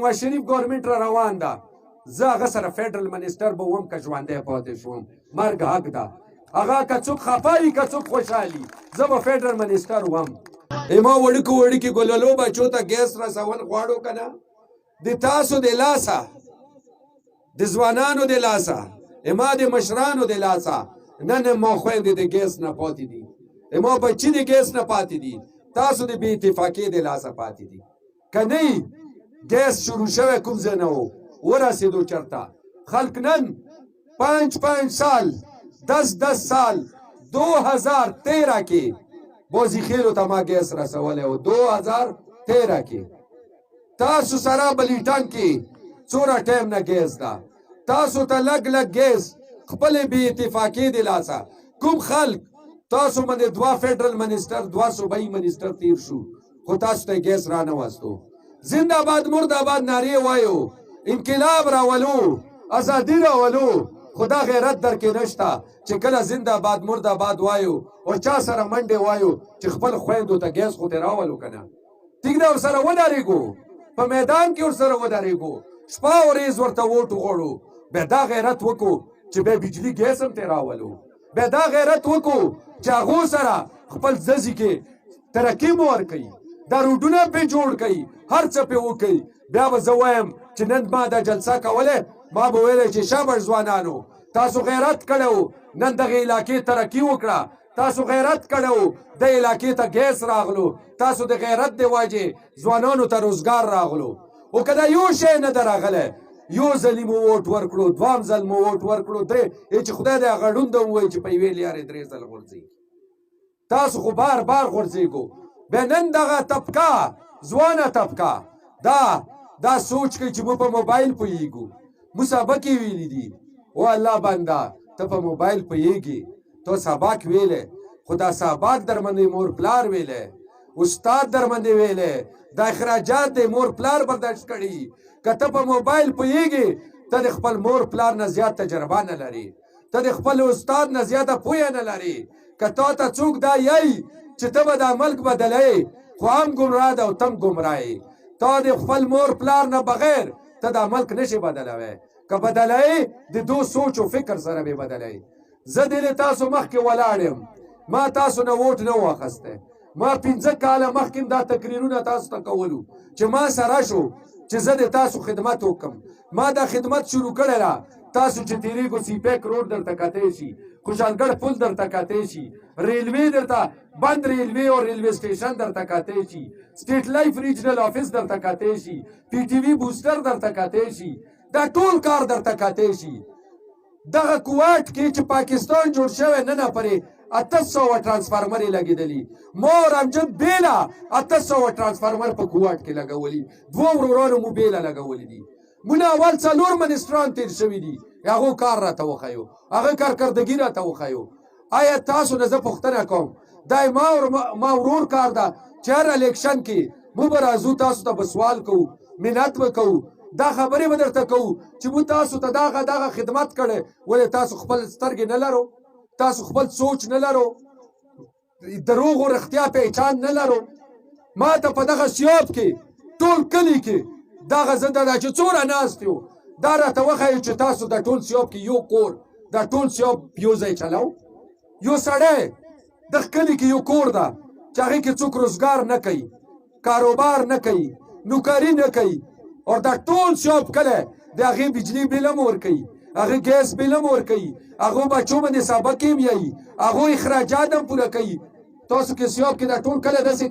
نواز شریف ګورنمنټ را روان ده زه هغه سره فیډرل منسټر به وم که ژوندی پاتې شوم مرګ حق ده هغه که څوک خفه وي که څوک خوشحالي زه به فیډرل منسټر وم ما وړوکو وړوکي ګلولو بچو ته ګیس رسول غواړو که نه د تاسو د لاسه د ځوانانو د لاسه ما د مشرانو د لاسه نن ما خویندې د ګیس نه پاتې دي ما بچي د ګیس نه پاتې دي تاسو د بې اتفاقۍ د لاسه پاتې دي که نه ګیس شروع شوی کوم ځای نه و ورسېدو چېرته خلک نن 5 سال 10 سال 2013 کې بوزي خیلو ته ما ګیس رسولی و 2013 کې تاسو سره بلیټن کې څومره ټایم نه ګیس ده تاسو ته لږ لږ ګیس خپلې بې اتفاقۍ د لاسه کوم خلک تاسو باندې 2 فیډرل منسټر 2 صوبایي منسټر تیر شو خو تاسو ته ګیس رانه واستو زنده‌باد مرده‌باد نارې وایو انقلاب راولو ازادي راولو خو دا غیرت در کې نشته چې کله زنده‌باد مرده‌باد وایو او چا سره منډې وایو چې خپل خویندو ته ګیس خو دې راولو که نه ټیک ده ورسره ودرېږو په میدان کې ورسره ودرېږو شپه ورځ ورته ووټ وغواړو بیا دا غیرت وکړو چې بیا بجلي ګیس هم ترې راولو بیا دا غیرت وکړو چې هغو سره خپل ځزې کې ترقي مو ورکوي دا روډونه پې جوړ کوي هر څه پې وکوي بیا به زه وایم چې نن ما دا جلسه کولی ما به ویلی چې شاباش ځوانانو تاسو غیرت کړی نن دغه علاقې ترقي وکړه تاسو غیرت کړی د علاقې ته ګیس راغلو تاسو د غیرت د وجې ځوانانو ته روزګار راغلو او که دا یو شی نه ده راغلی یو ځلې مو ووټ ورکړو دوام ځل مو ووټ ورکړو درې چې خدای دې هغه ړوند ووایي چې په یوې لیارې 3 ځله غورځېږي تاسو خو بار بار غورځېږو بیا نن دغه طبقه ځوانه طبقه دا سوچ کوي چې موږ په موبایل پوهېږو موږ سبق یې ویلي دي او الله بنده ته په موبایل پوهېږي تو سبق ویلی خو دا سبق در باندې مور پلار ویلی استاد در باندې ویلی دا اخراجات دی مور پلار برداشت کړي که ته په موبایل پوهېږي ته د خپل مور پلار نه زیات تجربه نه لري ته د خپل استاد نه زیاته پوهه نه لري که تا ته څوک دا یایي چې ته به دا ملک بدلوې خو هم ګمراه ده او تم ګمراه یې تا د خپل مور پلار نه بغیر ته دا ملک نشي بدلوی که بدلوې د دو سوچ و فکر سره به بدلوې زه دلې تاسو مخکې ولاړ یم ما تاسو نه ووټ نه واخیستی ما 15 کاله مخکې دا تقریرونه تاسو ته کولو چې ما سره شو چې زه د تاسو خدمت وکړم ما دا خدمت شروع کړی ده تاسو چې تیریږو سیپیک روډ درته کتی شي خوشحالګړ پل درته کتی شي ریلوې درته بند ریلوې او ریلوې سټیشن درته کتی شي سټیټ لایف ریجنل آفیس درته کتی شي پی ټي وي بوسټر درته کتی شي دا ټول کار درته کتی شي دغه کوواټ کې چې پاکستان جوړ شوی نن پرې 800 ټرانسفارمر یې لګېدلي مور امجد بیله 800 ټرانسفارمر په کوواټ کې لګولي 2 ورورانو مو بیله لګولي دي مونه اول 4 منسټران تیر شوي دي هغو کار راته وښیو هغه کارکردګي راته وښیو آیا تاسو نه زه پوښتنه کوم دا ما ورور کار ده چې هر الیکشن کې موږ به راځو تاسو ته به سوال کوو منت به کوو دا خبرې به درته کوو چې موږ تاسو ته دغه خدمت کړی ولې تاسو خپل سترګې نه لرو تاسو خپل سوچ نه لرو دروغ او رښتیا پهچان نه لرو ما ته په دغه سیاب کې ټول کلي کې دغه زنده ده چې څومره ناست یو دا راته وښایي چې تاسو د ټول سیاب کې یو کور دا ټول سیاب یو ځای چلو یو سړی دغه کلي کې یو کور ده چې هغې کې څوک روزګار نه کوي کاروبار نه کوي نوکري نه کوي او دا ټول سیاب کلی د هغې بجلي بیل هم ورکوي هغې ګیس بیل هم ورکوي هغو بچو باندې سبق هم یایي هغو اخراجات هم پوره کوي تاسو کې سیاب کې دا ټول کلی داسې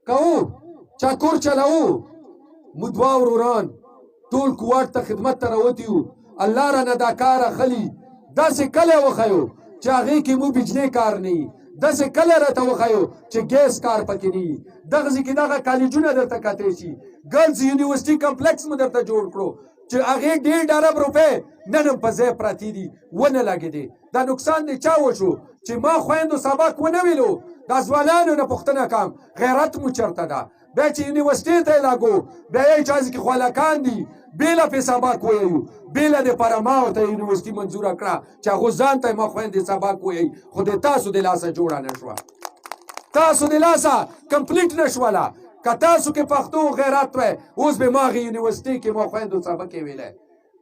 کوو چا کور چلوو مو 2 وروران ټول کوواټ ته خدمت ته راوتي یو الله رانه دا کار اخلي داسې کلی وښیو چې هغې کې مو بجلی کار نه وي داسې کلی راته وښیو چې ګیس کار پکې نه وي دغسې کې دغه کالجونه درته کتی شي ګرلز یونیورسټي کمپلیکس مو درته جوړ کړو چې هغې 1.5 ارب روپۍ نن هم په ځای پرتې دي ونه لګېدې دا نقصان دی چا وشو چې ما خویندو سبق ونه ویلو دا ځوانانو نه پوښتنه کوم غیرت مو چېرته ده بیا چې یونیورسټۍ ته یې لاګو بیا یې چا کې خوالکان دي بیله پې سبق ویایو بیله د پاره ما ورته یونیورسټي منظوره کړه چې هغو ځان ته یې ما خویندې سبق ویایي خو د تاسو د لاسه جوړه نه شوه تاسو د لاسه کمپلیټ نه شوله که تاسو کې پښتو غیرت وای اوس به ما هغې یونیورسټۍ کې مو خویندو سبق یې ویلی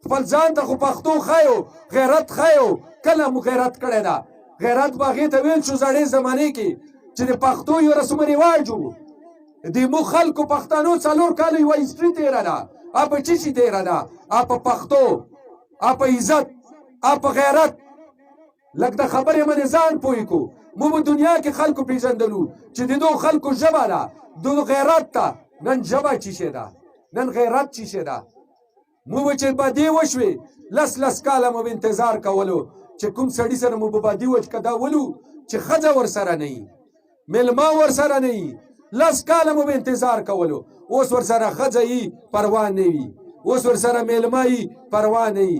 خپل ځان ته خو پښتو ښایو غیرت ښایو کله مو غیرت کړی ده غیرت به هغې ته ویل شو زړې زمانې کې چې د پښتو یو رسم رواج و د مو خلکو پښتنو 4 کاله یوه هسټري تېره ده په څه شي تېره ده په پښتو په عزت په غیرت لږ د خبرې باندې ځان پوه کړو موږ په دنیا کې خلکو پېژندلو چې د دو خلکو ژبه ده د غیرت ته نن ژبه څه شی ده نن غیرت څه شی ده موږ چې بدې وشوې لس کاله مو انتظار کولو چې کوم سړي سره مو به بدې وشي که دا ولو چې ښځه ورسره نه وي میلمه ورسره نه وي 10 کاله مو انتظار کولو اوس ورسره ښځه وي پروا نه وي اوس ورسره میلمه وي پروا نه وي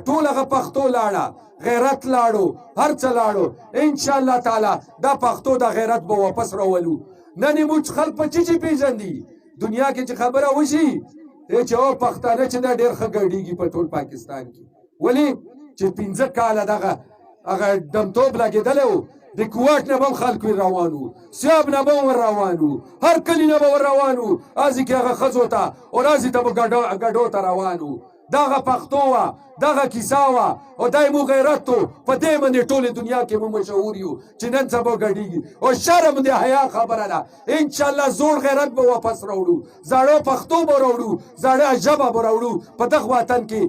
ټول هغه پښتو لاړه غیرت لاړو هر څه لاړو انشاءالله تعالی دا پښتو د غیرت به واپس راولو نن موږ خلک په څه شي پېژندي دنیا کې چې خبره وشي چې او پښتانه چې دا ډېر ښه ګډېږي په ټول پاکستان کې ولې چې 15 کاله دغه هغه دمتوب لګېدلی و د کوواټ نه به هم خلکو روان وو سیاب نه به هم روان وو هر کلي نه به روان وو هسې کې هغه ښځو ته او هسې ته به ګډو ته روان وو دغه پښتو وه دغه کیسه وه او دی مو غیرت و په دې باندې ټولې دنیا کې مو مشهور یو چې نن سبا ګډېږي او شرم د حیا خبره ده انشاءالله زوړ غیرت به واپس راوړو زاړه پښتو به راوړو زاړه ژبه به راوړو په دغه وطن کې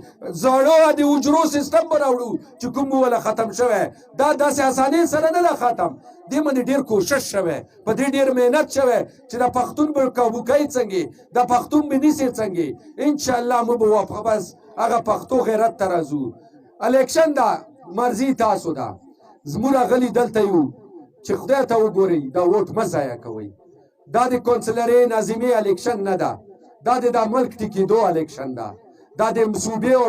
زاړه د حجرو سیستم به راوړو چې کوم مو وله ختم شوی دا داسې اسانۍ سره نه ده ختم دې باندې ډېر کوشش شوی په دې ډېر محنت شوی چې د پښتون به کابو کوي څنګه د پښتون به نیسي څنګه انشاءالله مو به واپس هغه پښتو غیرت ته راځو الیکشن ده مرضي تاسو ده زموږ غلي دلته یو چې خدای ته وګورئ دا ووټ مه ضایع کوئ دا د کونسلرۍ ناظمې الیکشن نه ده دا د ملک ټیکېدو الیکشن ده دا د صوبې او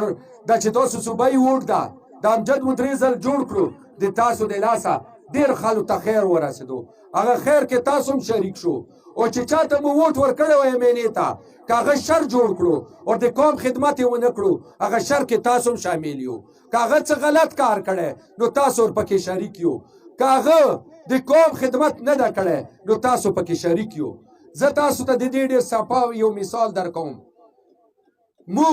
دا چې تاسو صوبایي ووټ ده د امجد مو 3 ځل جوړ کړو د تاسو د لاسه ډېر خلکو ته خیر ورسېدو هغه خیر کې تاسو هم شریک شو او چې چاته مو ووټ ورکړی و MNA ته که هغه شر جوړ کړو او د قوم خدمت یې ونه کړو هغه شر کې تاسو هم شامل یو که هغه څه غلط کار کړی نو تاسو ورپکې شریک یو که هغه د قوم خدمت نه ده کړی نو تاسو پکې شریک یو زه تاسو ته د دې ډېر صفا یو مثال در کوم مو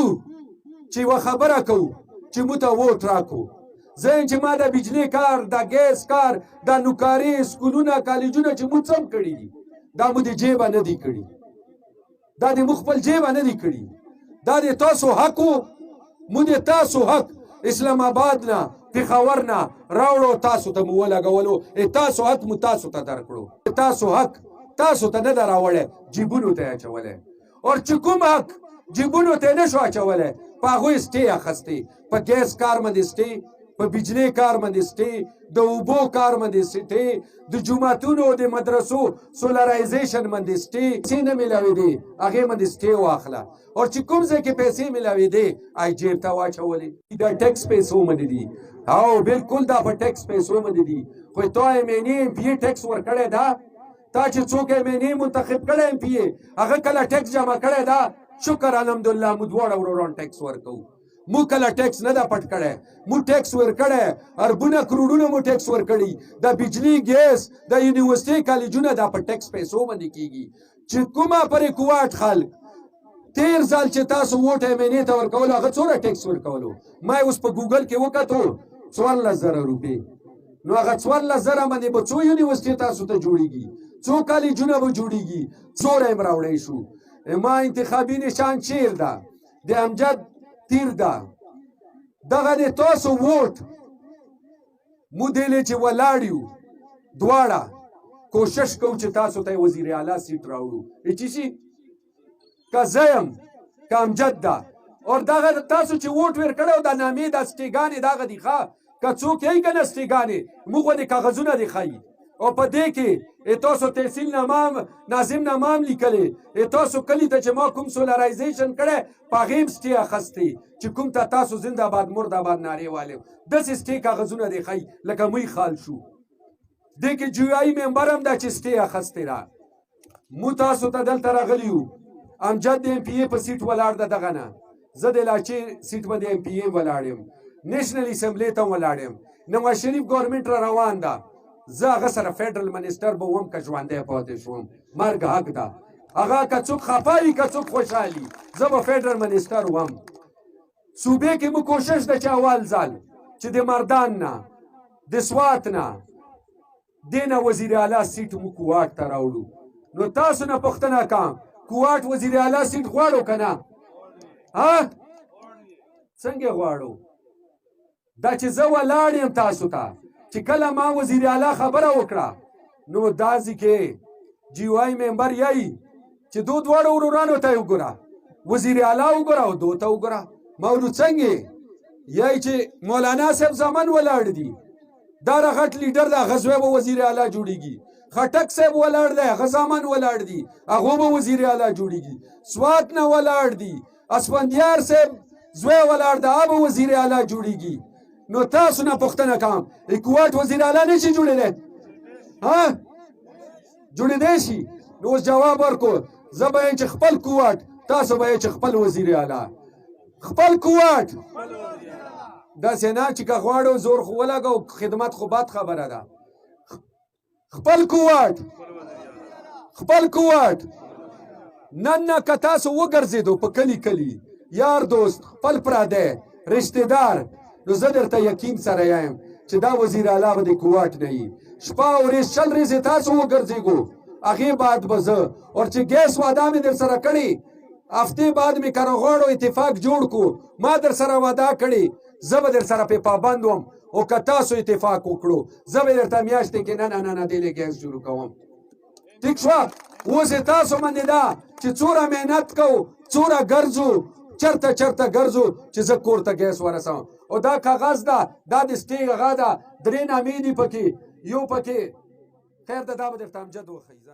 چې یوه خبره کوو چې مو ته ووټ راکړو زه چې ما د بجلی کار د ګیس کار د نوکاري سکولونه کالجونه چې مو څه کړي دي دا مو د جیبه نه دي کړي دا د مو خپل جیبه نه دي کړي دا د تاسو حق و مو د تاسو حق اسلام آباد نه پېښور نه راوړو تاسو ته مو ولګولو تاسو حق مو تاسو ته درکړو تاسو حق تاسو ته نه ده راوړی جیبونو ته یې اچولی او چې کوم حق جیبونو ته یې نه شو اچولی په هغوی سټې اخیستې په ګیس کار باندې سټې په بجلی کار باندې سټې د اوبو کار باندې سټې د جوماتونو د مدرسو سولرایزیشن باندې سټې پیسې نه میلاوېدې هغې باندې سټې واخله او چې کوم ځای کې پیسې میلاوېدې جیب ته واچولې دا ټیکس پیسو باندې دي او بلکل دا په ټیکس پیسو باندې دي خو تا MNA MPA ټیکس ورکړی ده تا چې څوک MNA منتخب کړی MPA هغه کله ټیکس جمع کړی ده شکر الحمدلله موږ دواړه وروران ټیکس ورکوو مو کله ټیکس نه ده پټ کړی مو ټیکس ورکړی اربونه کروڑونه مو ټیکس ورکړي د بجلی ګیس د یونیورسټۍ کالجونه دا په ټیکس پیسو باندې کېږي چې کومه پرې کوواټ خلک 13 ځل چې تاسو ووټ MNA ته ورکولو هغه څومره ټیکس ورکولو ما اوس په ګوګل کې وکتو 14,000 روپۍ نو هغه 14,000 باندې به څو یونیورسټۍ تاسو ته جوړېږي څو کالجونه به جوړېږي څوره یې راوړی شو ما انتخابي نشان چیر ده د امجد تیر ده دغه د تاسو ووټ مو دلې چې ولاړ یو دواړه کوشش کوو چې تاسو ته وزیر اعلی سیټ راوړو چې شي که زه یم که امجد ده او دغه تاسو چې ووټ ورکړی او د نامې دا سټېګانې دغه دي ښه که څوک یې که نه سټېګانې موږ خو د کاغذونه دي ښایي او په دې کې تاسو تحصیل نامه ناظم نامه هم لیکلی تاسو کلي ته چې ما کوم سولرایزیشن کړی په هغې هم سټې اخیستې چې کوم ته تاسو زنده‌باد مرده‌باد نارې والې داسې سټې کاغذونه دی ښایي لکه موی خال شو دې کې جویایي ممبر هم ده چې سټې اخیستې ده مو تاسو ته دلته راغلي یو امجد د MPA په سیټ ولاړ ده دغه نه زه د لاچې سیټ باندې MPA ولاړ یم نیشنل اسمبلی ته ولاړ یم نواز شریف ګورنمنټ را روان ده زه هغه سره فیډرل منسټر به وم که ژوندی پاتې شوم مرګ حق ده هغه که څوک خفه وي که څوک خوشحالي زه به فیډرل منسټر وم صوبې کې مو کوشش ده چې اول ځل چې د مردان نه د سوات نه دې نه وزیر اعلی سیټ مو کوواټ ته راوړو نو تاسو نه پوښتنه کوم کوواټ وزیر اعلی سیټ غواړو که نه څنګه غواړو دا چې زه ولاړ یم تاسو ته چې کله ما وزیر اعلی خبره وکړه نو داسې کې جی واي ممبر یایي چې دو دواړو ورورانو ته یې وګوره وزیر اعلی وګوره او دو ته وګوره ما ویلو څنګه یایي چې مولانا صاحب زامن ولاړ دي دا غټ لیډر دی هغه زوی به وزیر اعلی جوړیږي خټک صاحب ولاړ دی هغه زامن ولاړ دي هغه به وزیر اعلی جوړیږي سوات نه ولاړ دي اسفندیار صاحب زوی ولاړ دی هغه به وزیر اعلی جوړیږي نو تاسو نه پوښتنه کوم کوواټ وزیر اعلی نشي جوړېدی جوړېدی شي نو اوس جواب ورکړو زه به یم چې خپل کوواټ تاسو به یې چې خپل وزیر اعلی خپل کوواټ داسې نه چې که غواړو زور خو ولګو خدمت خو بد خبره ده خپل کوواټ خپل کوواټ نن نه که تاسو وګرځېدو په کلي کلي یار دوست خپل پردی رشته دار نو زه درته یقین سره یم چې دا وزیر اعلی به د کوواټ نه وي شپه ورځ شل ورځې تاسو وګرځېږو هغې بعد به زه اور چې ګیس وعده مې در سره کړې هفتې بعد مې که غواړو اتفاق جوړ کړو ما در سره وعده کړې زه به در سره پې پابند وم او که تاسو اتفاق وکړو زه به درته میاشتې کې نه دې ګیس شروع کوم ټیک شوه اوس یې تاسو باندې ده چې څومره محنت کوو څومره ګرځو چرته ګرځو چې زه کور ته ګیس ورسوم او دا کاغذ ده دا د سټې هغه ده 3 نامې دي پکې یو پکې خیر ده دا به درته امجد وښیي